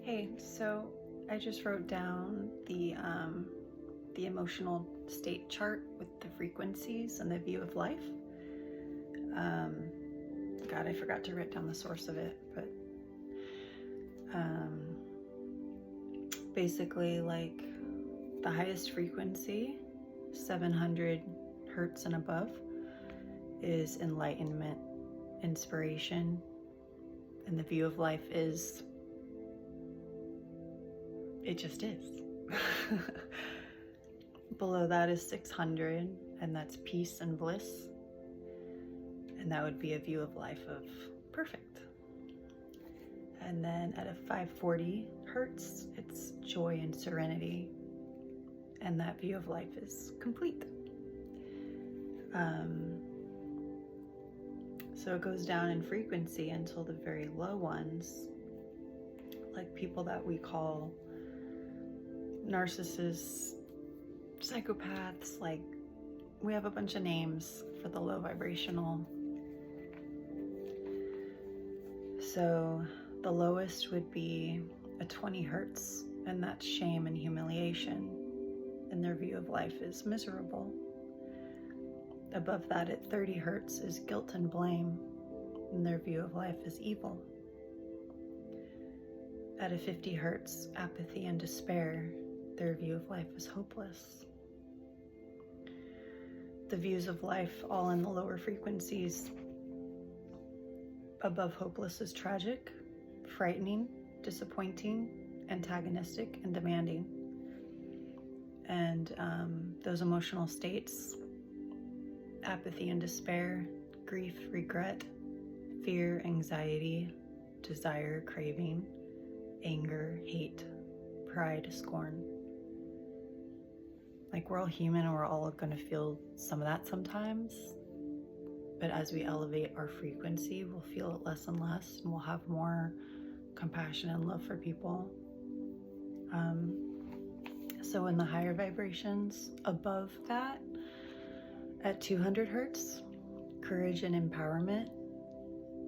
Hey, so I just wrote down the emotional state chart with the frequencies and the view of life. God, I forgot to write down the source of it, but basically, like the highest frequency, 700 hertz and above, is enlightenment, inspiration, and the view of life is it just is. Below that is 600, and that's peace and bliss. And that would be a view of life of perfect. And then at a 540 hertz, it's joy and serenity. And that view of life is complete. So it goes down in frequency until the very low ones, like people that we call narcissists, psychopaths, like we have a bunch of names for the low vibrational. So the lowest would be a 20 hertz, and that's shame and humiliation, and their view of life is miserable. Above that at 30 hertz is guilt and blame, and their view of life is evil. At a 50 hertz, apathy and despair, their view of life is hopeless. The views of life all in the lower frequencies. Above hopeless is tragic, frightening, disappointing, antagonistic, and demanding. And those emotional states, apathy and despair, grief, regret, fear, anxiety, desire, craving, anger, hate, pride, scorn. Like, we're all human and we're all gonna feel some of that sometimes. But as we elevate our frequency, we'll feel it less and less, and we'll have more compassion and love for people. So in the higher vibrations above that, at 200 hertz, courage and empowerment,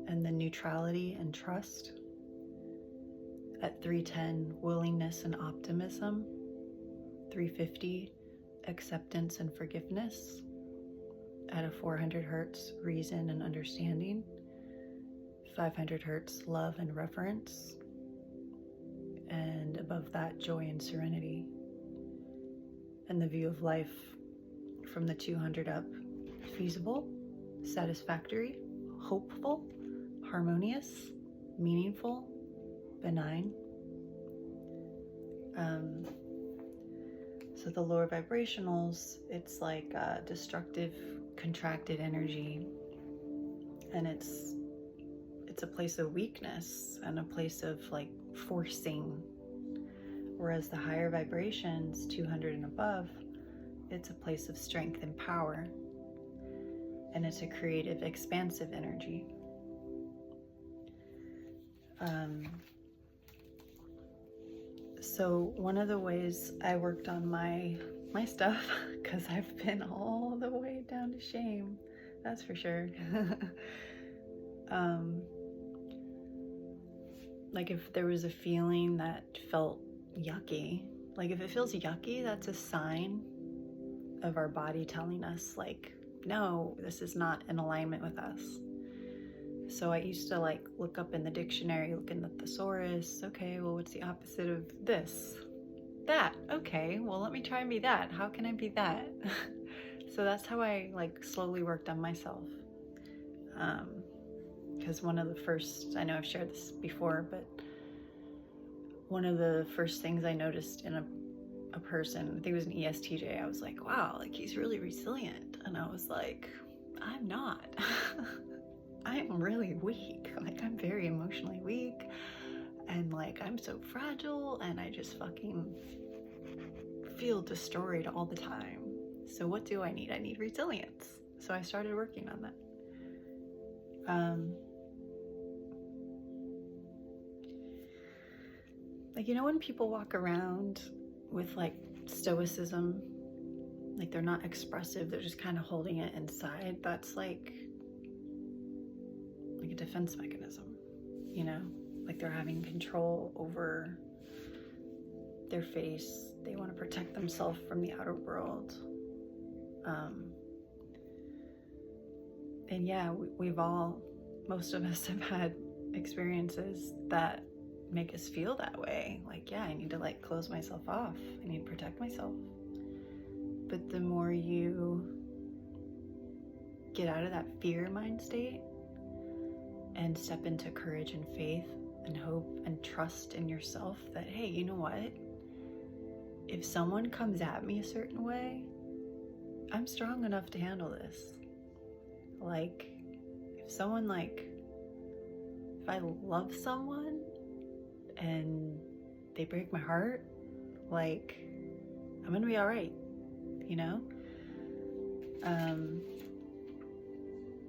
and the neutrality and trust. At 310, willingness and optimism. 350, acceptance and forgiveness. At a 400 hertz, reason and understanding. 500 hertz, love and reverence. And above that, joy and serenity. And the view of life from the 200 up, feasible, satisfactory, hopeful, harmonious, meaningful, benign. So the lower vibrationals, it's like destructive, contracted energy, and it's a place of weakness and a place of like forcing. Whereas the higher vibrations, 200 and above, it's a place of strength and power, and it's a creative, expansive energy. So one of the ways I worked on my stuff, because I've been all the way down to shame, that's for sure. Like if there was a feeling that felt yucky, like if it feels yucky, that's a sign of our body telling us like, no, this is not in alignment with us. So I used to like look up in the dictionary, look in the thesaurus, okay, well, what's the opposite of this? That, okay, well, let me try and be that. How can I be that? So that's how I like slowly worked on myself. Because one of the first, I know I've shared this before, but one of the first things I noticed in a person, I think it was an ESTJ, I was like, wow, like he's really resilient. And I was like, I'm not. I'm really weak. Like I'm very emotionally weak, and like I'm so fragile, and I just fucking feel destroyed all the time. So what do I need? I need resilience. So I started working on that. Like, you know, when people walk around with like stoicism, like they're not expressive, they're just kind of holding it inside, that's like a defense mechanism, you know? like they're having control over their face. They want to protect themselves from the outer world. And yeah, most of us have had experiences that make us feel that way. Like, yeah, I need to like close myself off. I need to protect myself. But the more you get out of that fear mind state and step into courage and faith and hope and trust in yourself that, hey, you know what? If someone comes at me a certain way, I'm strong enough to handle this. Like, if I love someone and they break my heart, like, I'm gonna be all right, you know?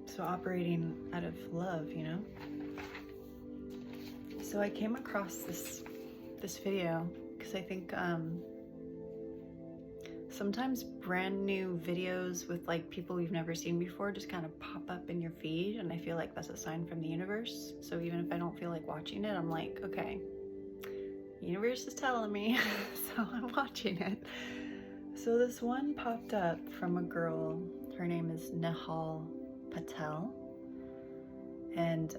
So operating out of love, you know? So I came across this video because I think sometimes brand new videos with like people you've never seen before just kind of pop up in your feed, and I feel like that's a sign from the universe. So even if I don't feel like watching it, I'm like, okay, the universe is telling me, so I'm watching it. So this one popped up from a girl, her name is Nehal Patel, and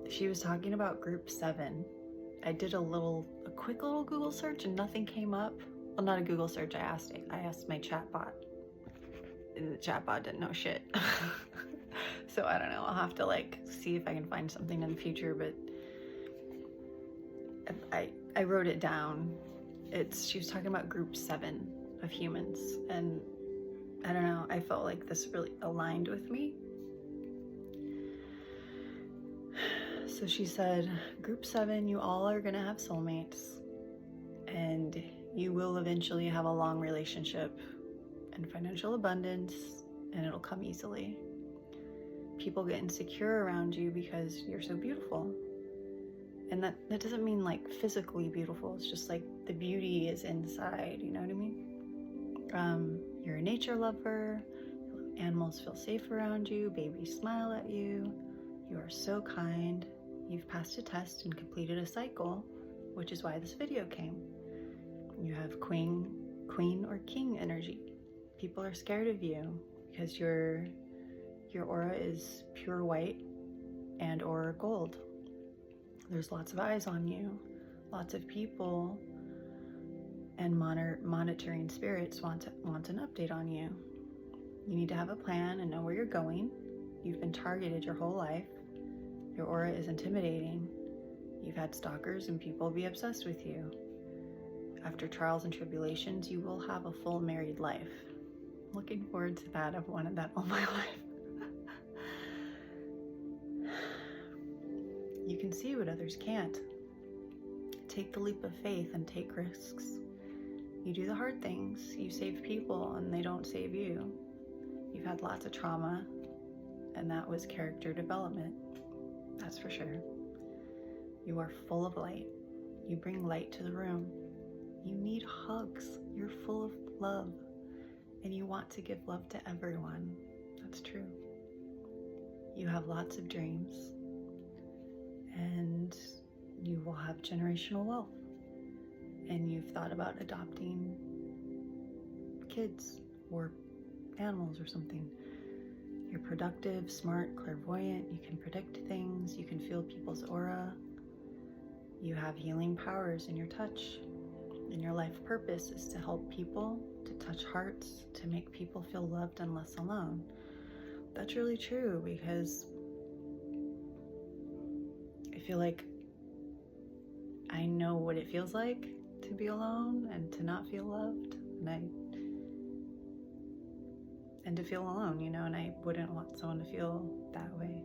she was talking about group 7. I did a quick little Google search and nothing came up. Well, not a Google search, I asked my chatbot. And the chatbot didn't know shit. So I don't know, I'll have to like see if I can find something in the future, but I wrote it down. She was talking about group 7 of humans, and I don't know, I felt like this really aligned with me. So she said, group 7, you all are gonna have soulmates, and you will eventually have a long relationship and financial abundance, and it'll come easily. People get insecure around you because you're so beautiful. And that doesn't mean like physically beautiful, it's just like the beauty is inside, you know what I mean? You're a nature lover, animals feel safe around you, babies smile at you, you are so kind, you've passed a test and completed a cycle, which is why this video came. You have queen or king energy. People are scared of you because your aura is pure white and or gold. There's lots of eyes on you. Lots of people and monitoring spirits want an update on you. You need to have a plan and know where you're going. You've been targeted your whole life. Your aura is intimidating. You've had stalkers and people be obsessed with you. After trials and tribulations, you will have a full married life. Looking forward to that. I've wanted that all my life. You can see what others can't. Take the leap of faith and take risks. You do the hard things. You save people and they don't save you. You've had lots of trauma, and that was character development. That's for sure. You are full of light. You bring light to the room. You need hugs. You're full of love, and you want to give love to everyone. That's true. You have lots of dreams, and you will have generational wealth, and you've thought about adopting kids or animals or something. You're productive, smart, clairvoyant, you can predict things, you can feel people's aura, you have healing powers in your touch, and your life purpose is to help people, to touch hearts, to make people feel loved and less alone. That's really true, because I feel like I know what it feels like to be alone and to not feel loved, and to feel alone, you know, and I wouldn't want someone to feel that way.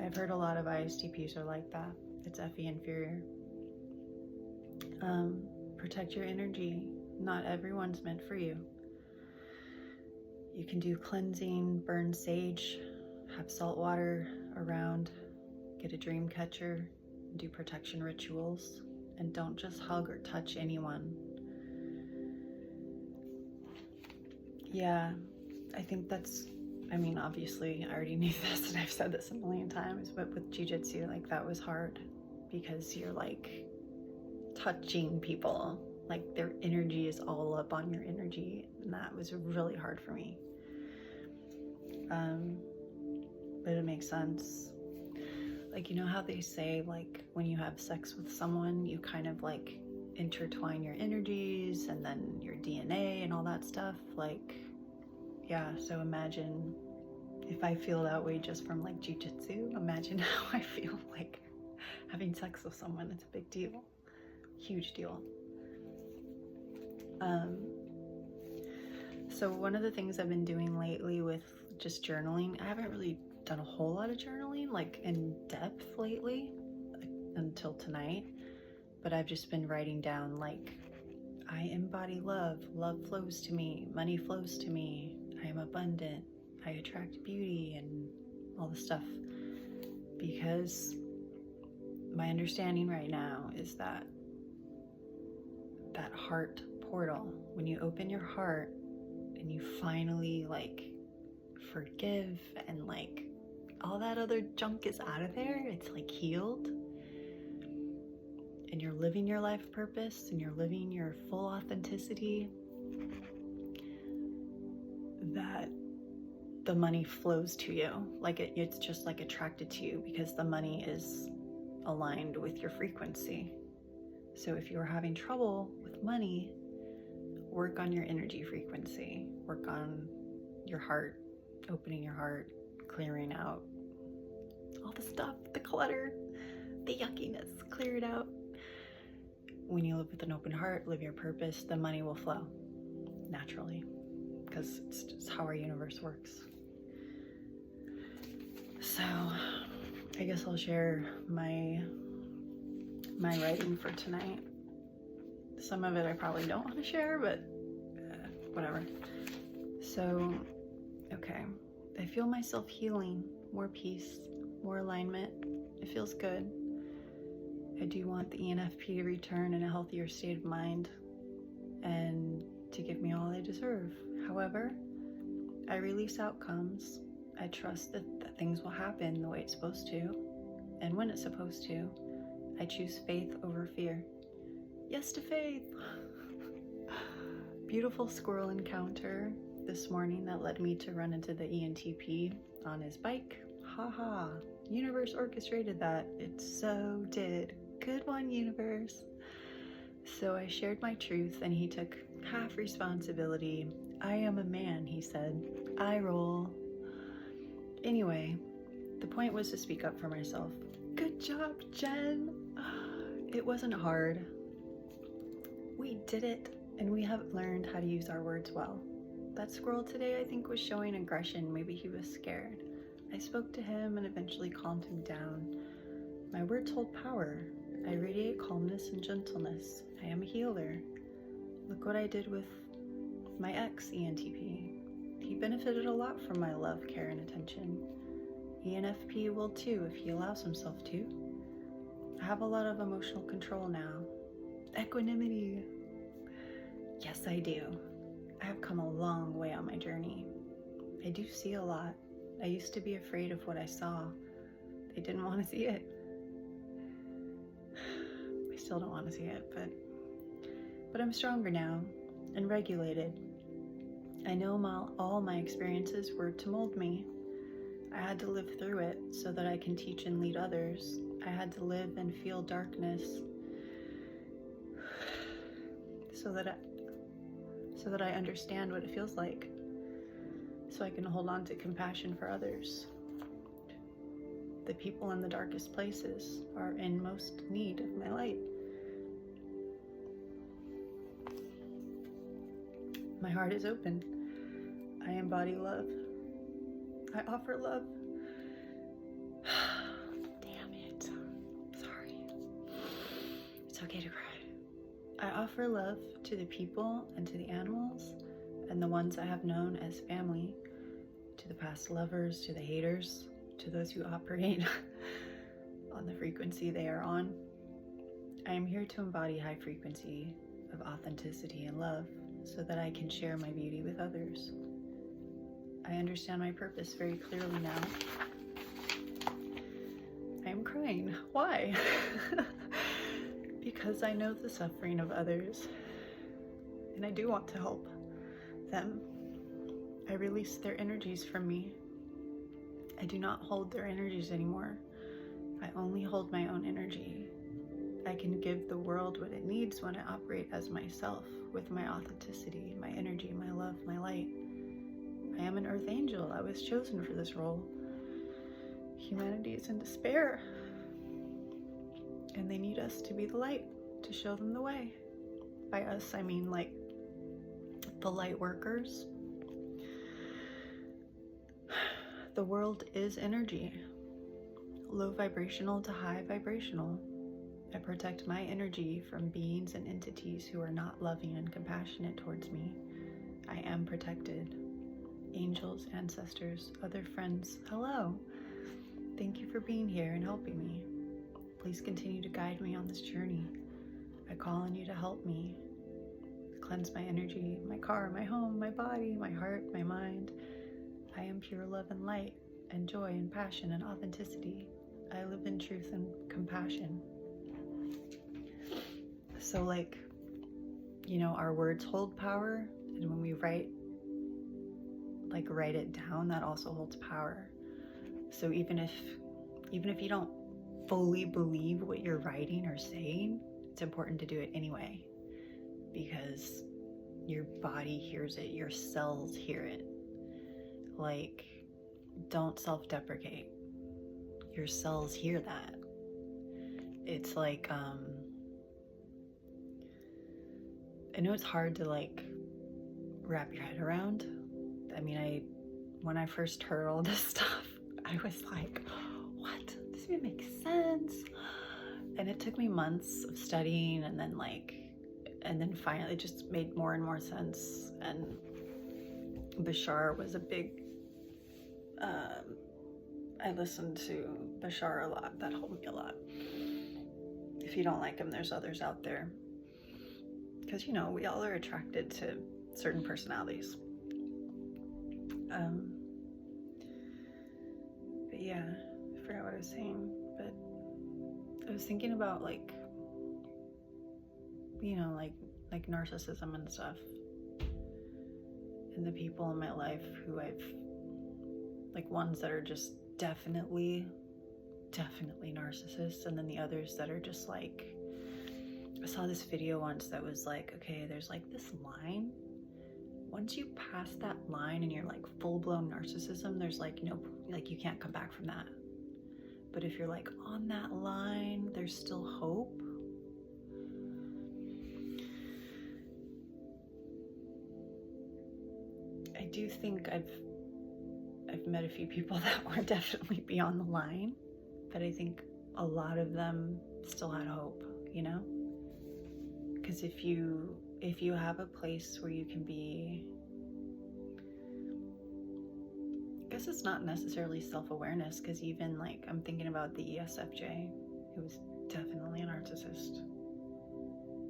I've heard a lot of ISTPs are like that. It's FE inferior. Protect your energy. Not everyone's meant for you. You can do cleansing, burn sage, have salt water around, get a dream catcher, do protection rituals, and don't just hug or touch anyone. Yeah, I think that's I mean, obviously, I already knew this and I've said this a million times, but with jiu-jitsu, like, that was hard because you're like touching people, like their energy is all up on your energy, and that was really hard for me. But it makes sense. Like, you know how they say, like, when you have sex with someone, you kind of like intertwine your energies and then your DNA and all that stuff. Like, yeah, so imagine if I feel that way just from like jiu-jitsu, imagine how I feel like having sex with someone. It's a big deal, huge deal. So one of the things I've been doing lately with just journaling, I haven't really done a whole lot of journaling like in depth lately, like, until tonight, but I've just been writing down like, I embody love, love flows to me, money flows to me, I am abundant, I attract beauty, and all the stuff, because my understanding right now is that that heart portal, when you open your heart and you finally like forgive and like all that other junk is out of there, it's like healed, and you're living your life purpose and you're living your full authenticity, that the money flows to you. Like it's just like attracted to you because the money is aligned with your frequency. So if you're having trouble with money, work on your energy frequency, work on your heart, opening your heart, clearing out all the stuff, the clutter, the yuckiness, clear it out. When you live with an open heart, live your purpose, the money will flow naturally, because it's just how our universe works. So I guess I'll share my writing for tonight. Some of it I probably don't want to share, but whatever. So, okay. I feel myself healing, more peace, more alignment. It feels good. I do want the ENFP to return in a healthier state of mind and to give me all I deserve. However, I release outcomes. I trust that things will happen the way it's supposed to, and when it's supposed to. I choose faith over fear. Yes to faith. Beautiful squirrel encounter this morning that led me to run into the ENTP on his bike. Haha, universe orchestrated that. It so did. Good one, universe. So I shared my truth and he took half responsibility. I am a man, he said. I roll. Anyway, the point was to speak up for myself. Good job, Jen. It wasn't hard. We did it, and we have learned how to use our words well. That squirrel today, I think, was showing aggression. Maybe he was scared. I spoke to him and eventually calmed him down. My words hold power. I radiate calmness and gentleness. I am a healer. Look what I did with my ex-ENTP. He benefited a lot from my love, care, and attention. ENFP will too if he allows himself to. I have a lot of emotional control now. Equanimity. Yes, I do. I have come a long way on my journey. I do see a lot. I used to be afraid of what I saw. I didn't want to see it. I still don't want to see it, but I'm stronger now and regulated. I know all my experiences were to mold me. I had to live through it so that I can teach and lead others. I had to live and feel darkness so that I understand what it feels like, so I can hold on to compassion for others. The people in the darkest places are in most need of my light. My heart is open. I embody love. I offer love. Damn it. Sorry. It's okay to cry. I offer love to the people and to the animals and the ones I have known as family, to the past lovers, to the haters, to those who operate on the frequency they are on. I am here to embody high frequency of authenticity and love so that I can share my beauty with others. I understand my purpose very clearly now. I am crying. Why? Because I know the suffering of others, and I do want to help them. I release their energies from me. I do not hold their energies anymore. I only hold my own energy. I can give the world what it needs when I operate as myself, with my authenticity, my energy, my love, my light. I am an earth angel. I was chosen for this role. Humanity is in despair, and they need us to be the light, to show them the way. By us, I mean like the light workers. The world is energy, low vibrational to high vibrational. I protect my energy from beings and entities who are not loving and compassionate towards me. I am protected. Angels, ancestors, other friends, hello. Thank you for being here and helping me. Please continue to guide me on this journey. I call on you to help me. Cleanse my energy, my car, my home, my body, my heart, my mind. I am pure love and light and joy and passion and authenticity. I live in truth and compassion. So like, you know, our words hold power, and when we write it down, that also holds power. So even if you don't fully believe what you're writing or saying, it's important to do it anyway, because your body hears it, your cells hear it. Like, don't self-deprecate. Your cells hear that. It's like, I know it's hard to like wrap your head around. I mean, when I first heard all this stuff, I was like, what? This doesn't make sense. And it took me months of studying, and then finally it just made more and more sense. And Bashar was a big, I listened to Bashar a lot. That helped me a lot. If you don't like him, there's others out there. Because, you know, we all are attracted to certain personalities. But yeah, I forgot what I was saying. But I was thinking about like, you know, like narcissism and stuff. And the people in my life who I've, like, ones that are just definitely narcissists, and then the others that are just like, I saw this video once that was like, okay, there's like this line. Once you pass that line and you're like full-blown narcissism, there's like, you know, like you can't come back from that. But if you're like on that line, there's still hope. I do think I've met a few people that were definitely beyond the line, but I think a lot of them still had hope, you know? Because if you have a place where you can be, I guess it's not necessarily self-awareness, because even like, I'm thinking about the ESFJ, who was definitely a narcissist.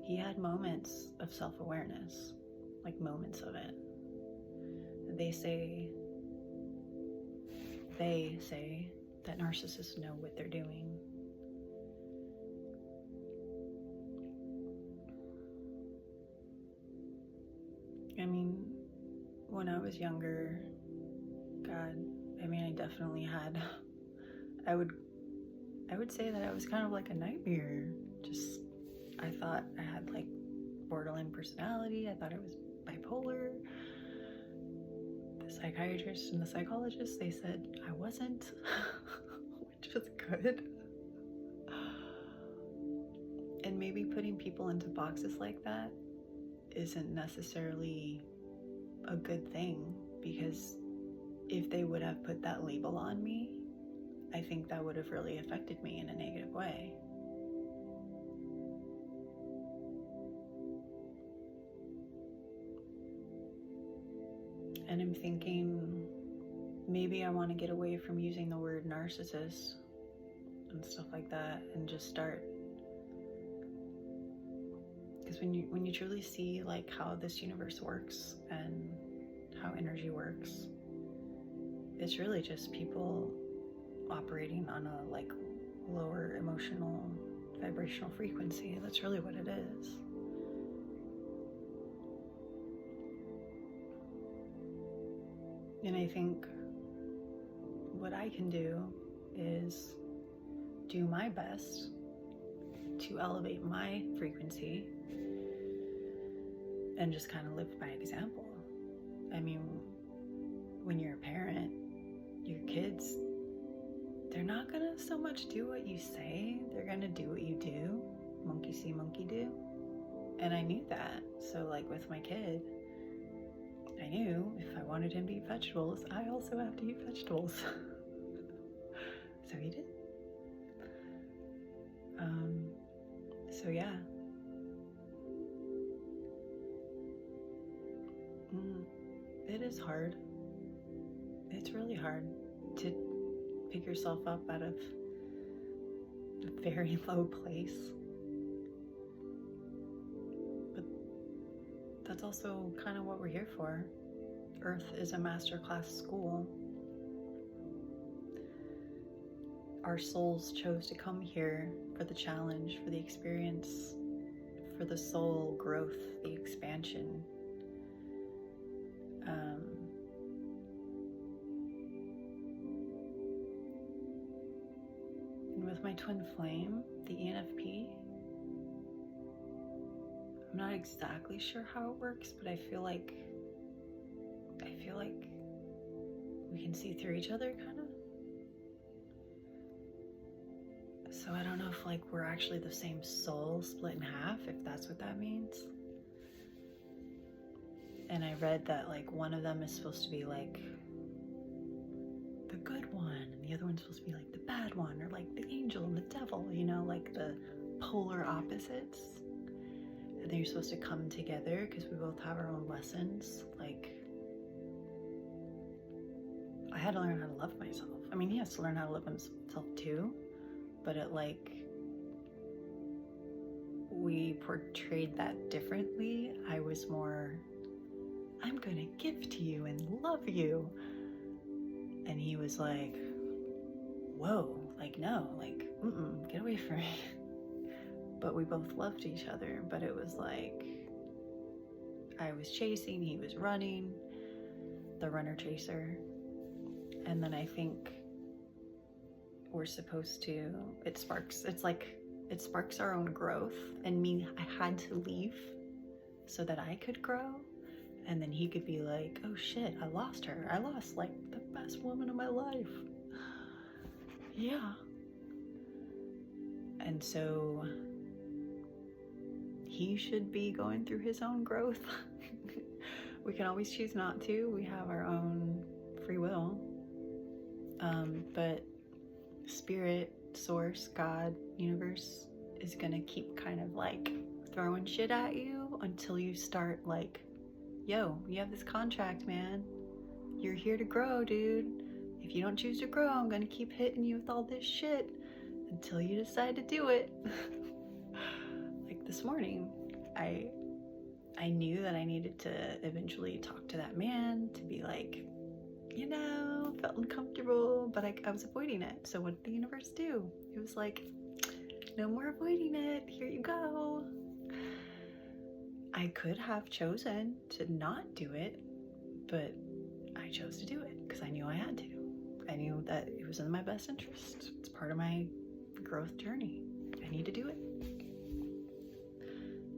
He had moments of self-awareness, like moments of it. They say that narcissists know what they're doing. I mean, when I was younger, God, I mean, I definitely had, I would say that I was kind of like a nightmare. Just, I thought I had like borderline personality. I thought I was bipolar. The psychiatrist and the psychologist, they said I wasn't, which was good. And maybe putting people into boxes like that isn't necessarily a good thing, because if they would have put that label on me, I think that would have really affected me in a negative way. And I'm thinking, maybe I want to get away from using the word narcissist and stuff like that, and just start, because when you truly see like how this universe works and how energy works, it's really just people operating on a like lower emotional vibrational frequency. That's really what it is. And I think what I can do is do my best to elevate my frequency and just kind of live by example. I mean, when you're a parent, your kids, they're not gonna so much do what you say, they're gonna do what you do. Monkey see, monkey do. And I knew that. So like with my kid, I knew if I wanted him to eat vegetables, I also have to eat vegetables. So he did. So yeah. It is hard. It's really hard to pick yourself up out of a very low place. But that's also kind of what we're here for. Earth is a masterclass school. Our souls chose to come here for the challenge, for the experience, for the soul growth, the expansion. And with my twin flame, the ENFP, I'm not exactly sure how it works, but I feel like we can see through each other, kind of. So I don't know if like we're actually the same soul split in half, if that's what that means. And I read that like one of them is supposed to be like the good one, and the other one's supposed to be like the bad one, or like the angel and the devil, you know, like the polar opposites. And then you're supposed to come together because we both have our own lessons. Like, I had to learn how to love myself. I mean, he has to learn how to love himself too, but it like, we portrayed that differently. I was more, I'm gonna give to you and love you. And he was like, whoa, like, no, like, get away from me. But we both loved each other, but it was like, I was chasing, he was running, the runner chaser. And then I think we're supposed to, it sparks our own growth. And me, I had to leave so that I could grow. And then he could be like, oh shit, I lost her. I lost like the best woman of my life. Yeah. And so he should be going through his own growth. We can always choose not to. We have our own free will. But spirit, source, God, universe is gonna keep kind of like throwing shit at you until you start like, yo, you have this contract, man. You're here to grow, dude. If you don't choose to grow, I'm gonna keep hitting you with all this shit until you decide to do it. Like this morning, I knew that I needed to eventually talk to that man to be like, you know, felt uncomfortable, but I was avoiding it. So what did the universe do? It was like, no more avoiding it. Here you go. I could have chosen to not do it, but I chose to do it because I knew I had to. I knew that it was in my best interest. It's part of my growth journey. I need to do it.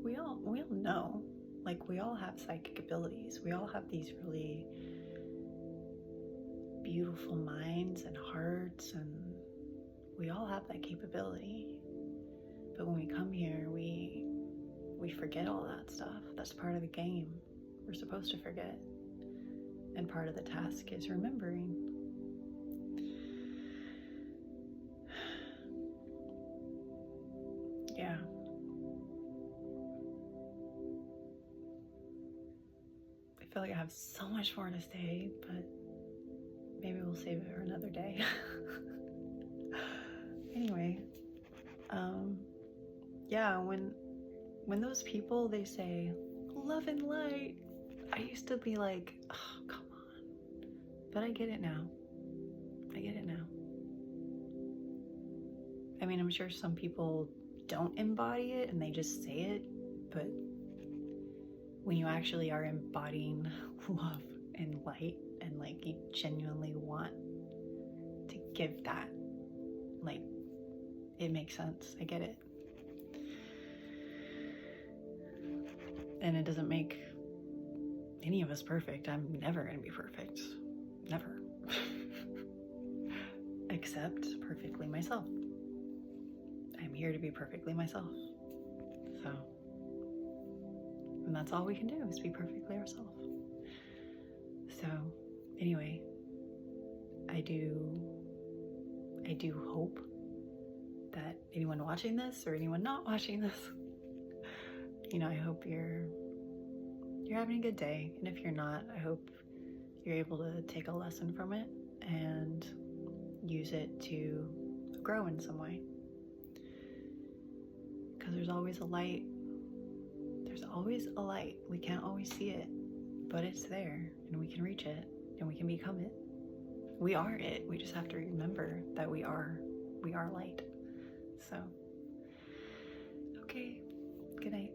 We all know, like, we all have psychic abilities. We all have these really beautiful minds and hearts, and we all have that capability. But when we come here, we forget all that stuff. That's part of the game. We're supposed to forget. And part of the task is remembering. Yeah. I feel like I have so much more to say, but maybe we'll save it for another day. Anyway, yeah, when those people, they say love and light, I used to be like, oh, come on. But I get it now. I get it now. I mean, I'm sure some people don't embody it and they just say it, but when you actually are embodying love and light and like you genuinely want to give that, like, it makes sense. I get it. And it doesn't make any of us perfect. I'm never gonna be perfect. Never. Except perfectly myself. I'm here to be perfectly myself. So, and that's all we can do is be perfectly ourselves. So, anyway, I do hope that anyone watching this or anyone not watching this, you know, I hope you're having a good day. And if you're not, I hope you're able to take a lesson from it and use it to grow in some way. Because there's always a light. There's always a light. We can't always see it, but it's there and we can reach it and we can become it. We are it. We just have to remember that we are light. So, okay, good night.